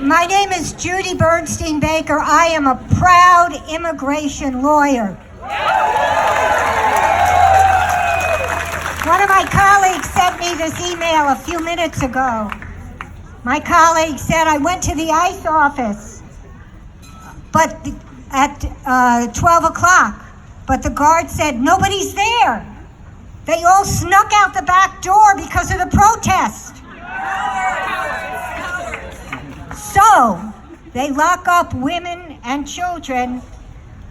My name is Judy Bernstein Baker. I am a proud immigration lawyer. One of my colleagues sent me this email a few minutes ago. My colleague said, I went to the ICE office but at 12 o'clock, but the guard said, nobody's there. They all snuck out the back door because of the protest. So, they lock up women and children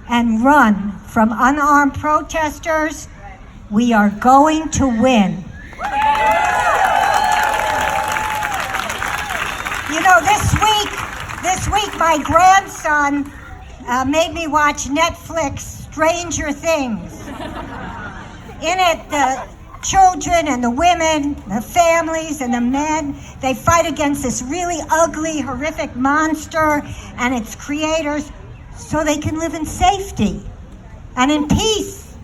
and run from unarmed protesters. We are going to win. You know, this week my grandson made me watch Netflix Stranger Things. In it, the children and the women, the families and the men, they fight against this really ugly, horrific monster and its creators so they can live in safety and in peace.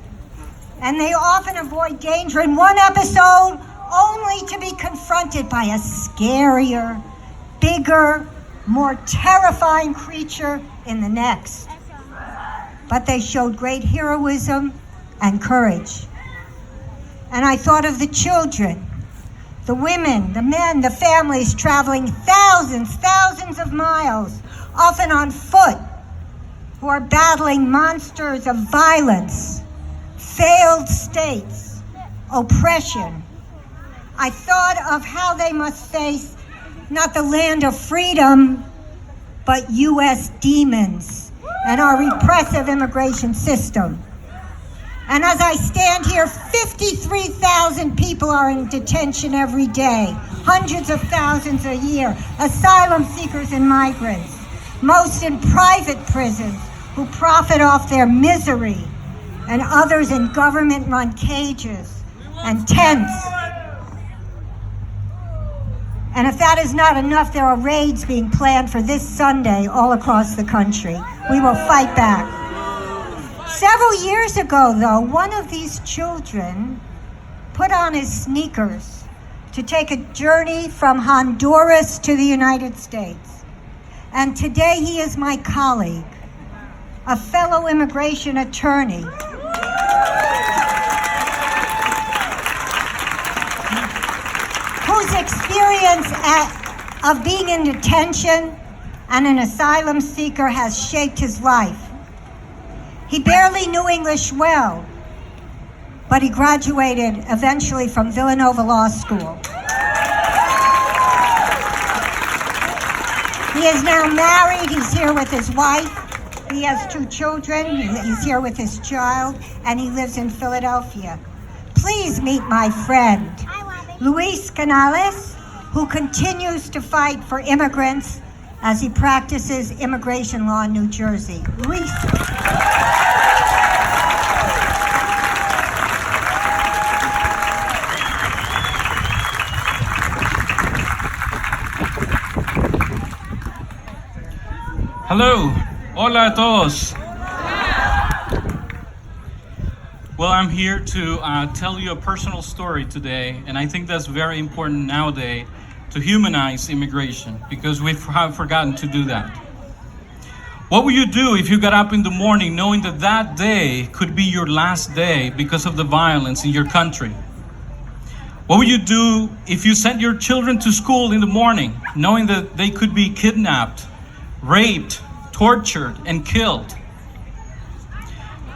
And they often avoid danger in one episode only to be confronted by a scarier, bigger, more terrifying creature in the next. But they showed great heroism and courage. And I thought of the children, the women, the men, the families traveling thousands of miles, often on foot, who are battling monsters of violence, failed states, oppression. I thought of how they must face not the land of freedom, but U.S. demons and our repressive immigration system. And as I stand here, 53,000 people are in detention every day, hundreds of thousands a year, asylum seekers and migrants, most in private prisons who profit off their misery, and others in government-run cages and tents. And if that is not enough, there are raids being planned for this Sunday all across the country. We will fight back. Several years ago, though, one of these children put on his sneakers to take a journey from Honduras to the United States. And today he is my colleague, a fellow immigration attorney. Whose experience of being in detention and an asylum seeker has shaped his life. He barely knew English well, but he graduated eventually from Villanova Law School. He is now married, he's here with his wife, he has 2 children, he's here with his child, and he lives in Philadelphia. Please meet my friend, Luis Canales, who continues to fight for immigrants as he practices immigration law in New Jersey. Luis. Hello, hola a todos. Well, I'm here to tell you a personal story today, and I think that's very important nowadays to humanize immigration, because we have forgotten to do that. What would you do if you got up in the morning knowing that that day could be your last day because of the violence in your country? What would you do if you sent your children to school in the morning knowing that they could be kidnapped, raped, tortured, and killed?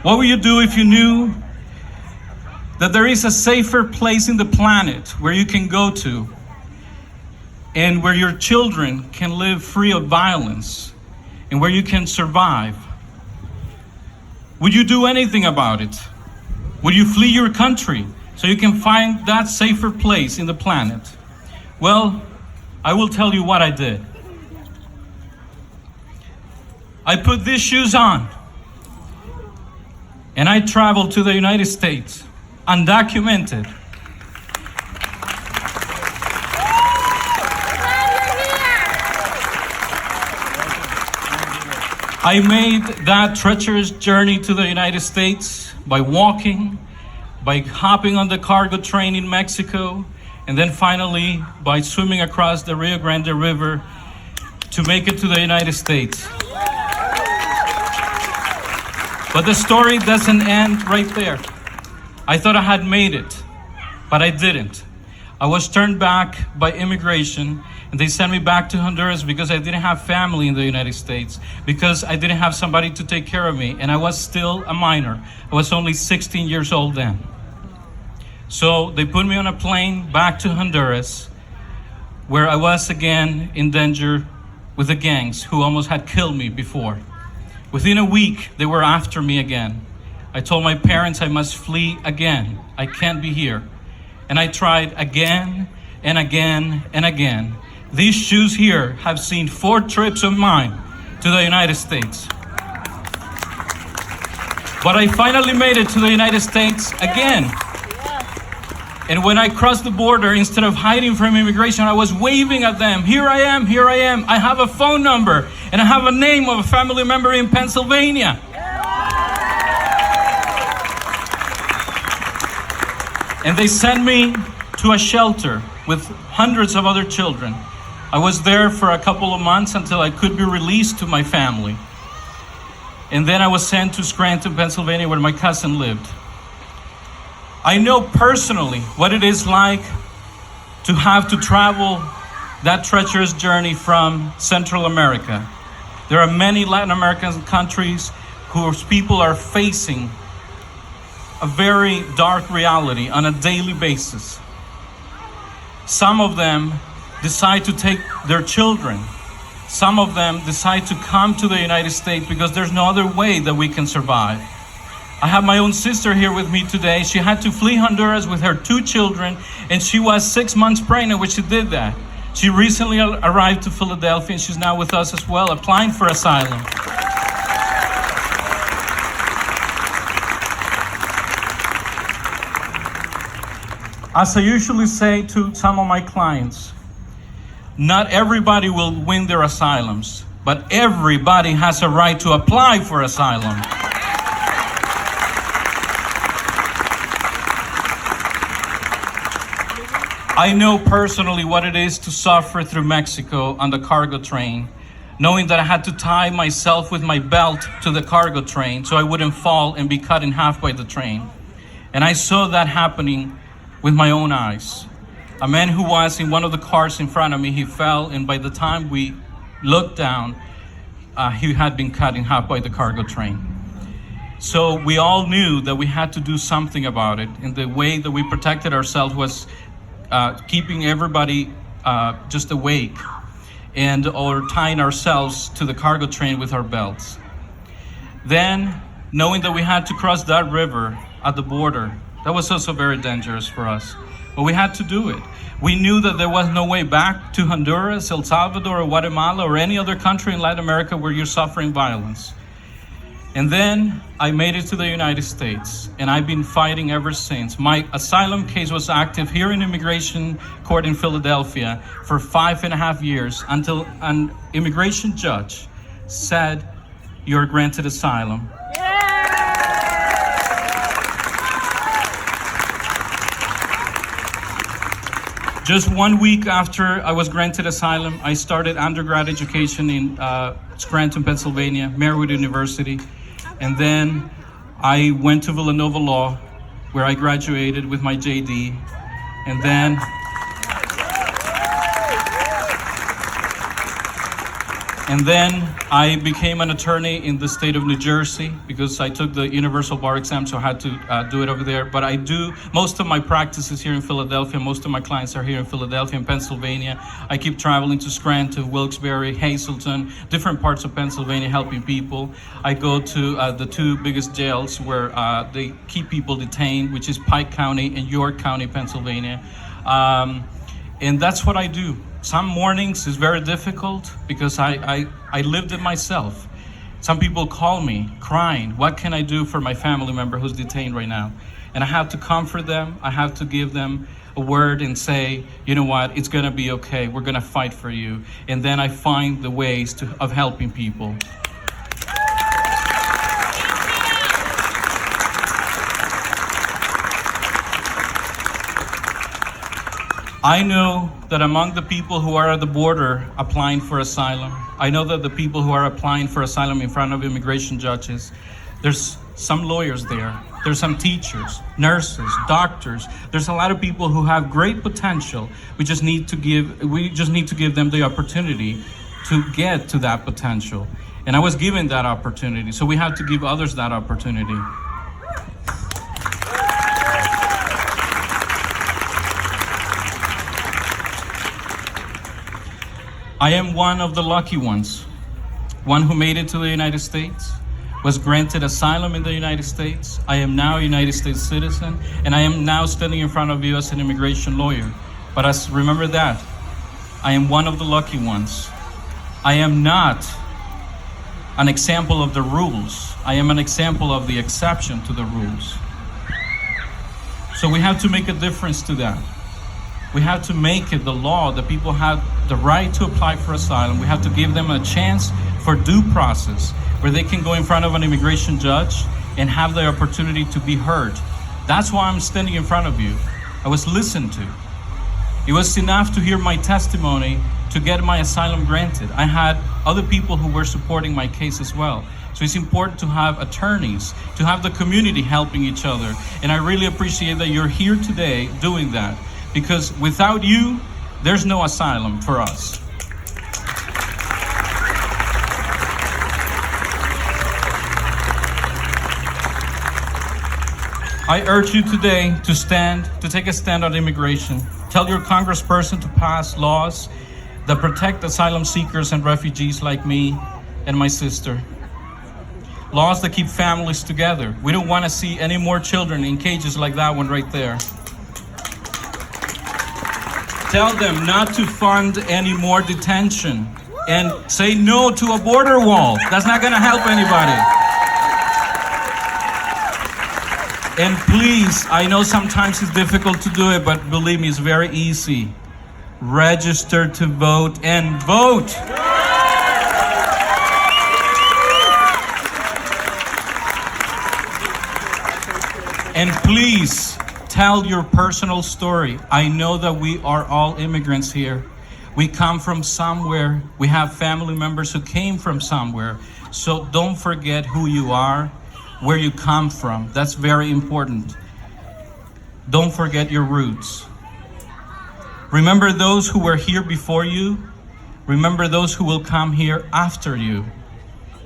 What would you do if you knew that there is a safer place in the planet where you can go to and where your children can live free of violence and where you can survive? Would you do anything about it? Would you flee your country so you can find that safer place in the planet? Well, I will tell you what I did. I put these shoes on and I traveled to the United States, undocumented. I made that treacherous journey to the United States by walking, by hopping on the cargo train in Mexico, and then finally by swimming across the Rio Grande River to make it to the United States. But the story doesn't end right there. I thought I had made it, but I didn't. I was turned back by immigration, and they sent me back to Honduras because I didn't have family in the United States, because I didn't have somebody to take care of me, and I was still a minor. I was only 16 years old then. So they put me on a plane back to Honduras, where I was again in danger with the gangs who almost had killed me before. Within a week, they were after me again. I told my parents I must flee again. I can't be here. And I tried again and again and again. These shoes here have seen 4 trips of mine to the United States. But I finally made it to the United States again. And when I crossed the border, instead of hiding from immigration, I was waving at them. Here I am, here I am. I have a phone number and I have a name of a family member in Pennsylvania. And they sent me to a shelter with hundreds of other children. I was there for a couple of months until I could be released to my family. And then I was sent to Scranton, Pennsylvania, where my cousin lived. I know personally what it is like to have to travel that treacherous journey from Central America. There are many Latin American countries whose people are facing a very dark reality on a daily basis. Some of them decide to take their children. Some of them decide to come to the United States because there's no other way that we can survive. I have my own sister here with me today. She had to flee Honduras with her 2 children, and she was 6 months pregnant when she did that. She recently arrived to Philadelphia, and she's now with us as well, applying for asylum. As I usually say to some of my clients, not everybody will win their asylums, but everybody has a right to apply for asylum. I know personally what it is to suffer through Mexico on the cargo train, knowing that I had to tie myself with my belt to the cargo train so I wouldn't fall and be cut in half by the train. And I saw that happening with my own eyes. A man who was in one of the cars in front of me, he fell, and by the time we looked down, he had been cut in half by the cargo train. So we all knew that we had to do something about it, and the way that we protected ourselves was keeping everybody just awake or tying ourselves to the cargo train with our belts. Then, knowing that we had to cross that river at the border, that was also very dangerous for us. But we had to do it. We knew that there was no way back to Honduras, El Salvador, or Guatemala, or any other country in Latin America where you're suffering violence. And then I made it to the United States, and I've been fighting ever since. My asylum case was active here in immigration court in Philadelphia for 5.5 years until an immigration judge said, "You're granted asylum." Just 1 week after I was granted asylum, I started undergrad education in Scranton, Pennsylvania, Merritt University. And then I went to Villanova Law, where I graduated with my JD. And then I became an attorney in the state of New Jersey because I took the universal bar exam, so I had to do it over there. But I do most of my practices here in Philadelphia. Most of my clients are here in Philadelphia and Pennsylvania. I keep traveling to Scranton, Wilkes-Barre, Hazleton, different parts of Pennsylvania, helping people. I go to the 2 biggest jails where they keep people detained, which is Pike County and York County, Pennsylvania. And that's what I do. Some mornings is very difficult because I lived it myself. Some people call me crying, "What can I do for my family member who's detained right now?" And I have to comfort them. I have to give them a word and say, "You know what, it's gonna be okay. We're gonna fight for you." And then I find the ways of helping people. I know that among the people who are at the border applying for asylum, I know that the people who are applying for asylum in front of immigration judges, there's some lawyers there, there's some teachers, nurses, doctors. There's a lot of people who have great potential. We just need to give them the opportunity to get to that potential. And I was given that opportunity, so we have to give others that opportunity. I am one of the lucky ones, one who made it to the United States, was granted asylum in the United States. I am now a United States citizen, and I am now standing in front of you as an immigration lawyer. But remember that, I am one of the lucky ones. I am not an example of the rules. I am an example of the exception to the rules. So we have to make a difference to that. We have to make it the law that people have the right to apply for asylum. We have to give them a chance for due process, where they can go in front of an immigration judge and have the opportunity to be heard. That's why I'm standing in front of you. I was listened to. It was enough to hear my testimony to get my asylum granted. I had other people who were supporting my case as well. So it's important to have attorneys, to have the community helping each other. And I really appreciate that you're here today doing that, because without you, there's no asylum for us. I urge you today to take a stand on immigration. Tell your congressperson to pass laws that protect asylum seekers and refugees like me and my sister. Laws that keep families together. We don't want to see any more children in cages like that one right there. Tell them not to fund any more detention, and say no to a border wall. That's not going to help anybody. And please, I know sometimes it's difficult to do it, but believe me, it's very easy. Register to vote and vote. And please, tell your personal story. I know that we are all immigrants here. We come from somewhere. We have family members who came from somewhere. So don't forget who you are, where you come from. That's very important. Don't forget your roots. Remember those who were here before you. Remember those who will come here after you.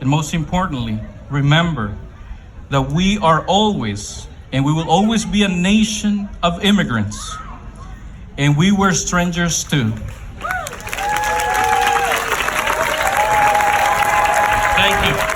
And most importantly, remember that we are always, and we will always be, a nation of immigrants. And we were strangers too. Thank you.